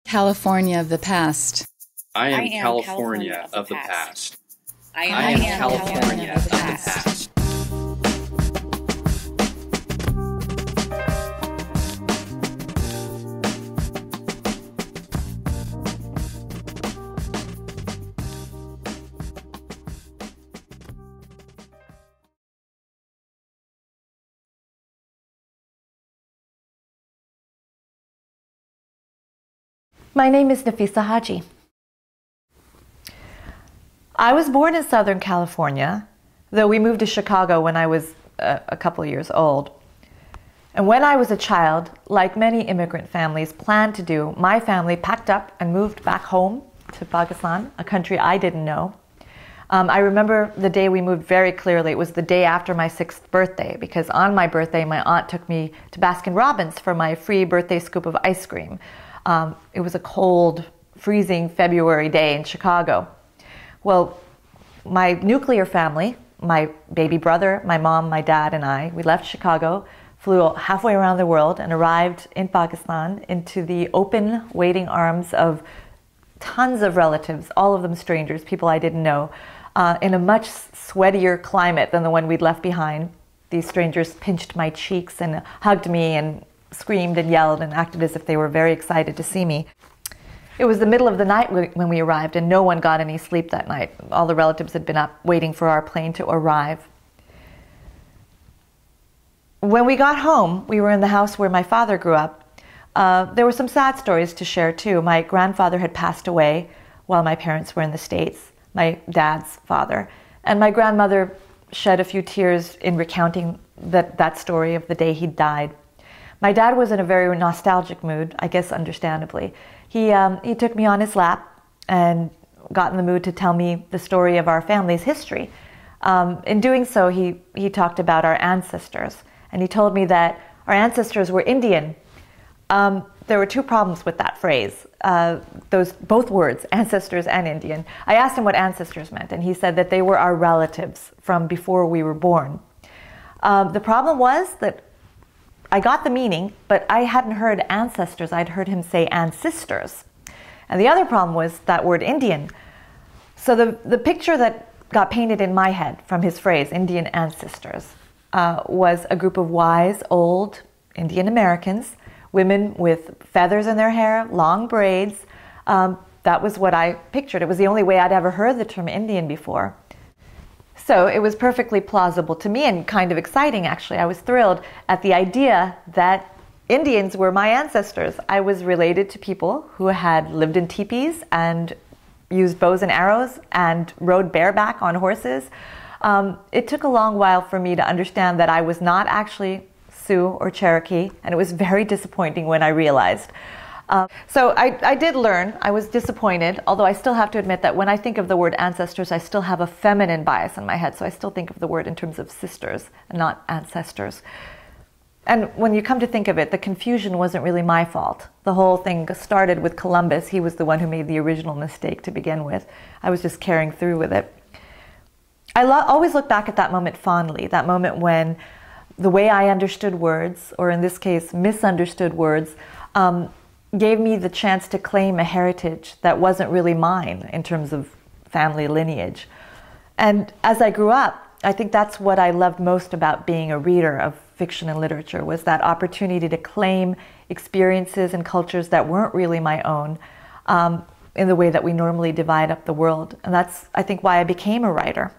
California of the past. I am California of the past. I am California of the past. My name is Nafisa Haji. I was born in Southern California, though we moved to Chicago when I was a couple of years old. And when I was a child, like many immigrant families planned to do, my family packed up and moved back home to Pakistan, a country I didn't know. I remember the day we moved very clearly. It was the day after my 6th birthday, because on my birthday, my aunt took me to Baskin-Robbins for my free birthday scoop of ice cream. It was a cold, freezing February day in Chicago. Well, my nuclear family, my baby brother, my mom, my dad, and I, we left Chicago, flew halfway around the world, and arrived in Pakistan into the open, waiting arms of tons of relatives, all of them strangers, people I didn't know, in a much sweatier climate than the one we'd left behind. These strangers pinched my cheeks and hugged me and screamed and yelled and acted as if they were very excited to see me. It was the middle of the night when we arrived, and no one got any sleep that night. All the relatives had been up waiting for our plane to arrive. When we got home, we were in the house where my father grew up. There were some sad stories to share too. My grandfather had passed away while my parents were in the States, my dad's father, and my grandmother shed a few tears in recounting that story of the day he died. My dad was in a very nostalgic mood, I guess understandably. He took me on his lap and got in the mood to tell me the story of our family's history. In doing so, he talked about our ancestors, and he told me that our ancestors were Indian. There were two problems with that phrase, both words, ancestors and Indian. I asked him what ancestors meant, and he said that they were our relatives from before we were born. The problem was that I got the meaning, but I hadn't heard ancestors. I'd heard him say ancestors. And the other problem was that word Indian. So the picture that got painted in my head from his phrase, Indian ancestors, was a group of wise, old Indian Americans, women with feathers in their hair, long braids. That was what I pictured. It was the only way I'd ever heard the term Indian before. So it was perfectly plausible to me and kind of exciting, actually. I was thrilled at the idea that Indians were my ancestors. I was related to people who had lived in teepees and used bows and arrows and rode bareback on horses. It took a long while for me to understand that I was not actually Sioux or Cherokee, and it was very disappointing when I realized. So I did learn. I was disappointed, although I still have to admit that when I think of the word ancestors, I still have a feminine bias in my head, so I still think of the word in terms of sisters and not ancestors. And when you come to think of it, the confusion wasn't really my fault. The whole thing started with Columbus. He was the one who made the original mistake to begin with. I was just carrying through with it. I always look back at that moment fondly, that moment when the way I understood words, or in this case, misunderstood words, gave me the chance to claim a heritage that wasn't really mine in terms of family lineage. And as I grew up, I think that's what I loved most about being a reader of fiction and literature, was that opportunity to claim experiences and cultures that weren't really my own in the way that we normally divide up the world. And that's, I think, why I became a writer.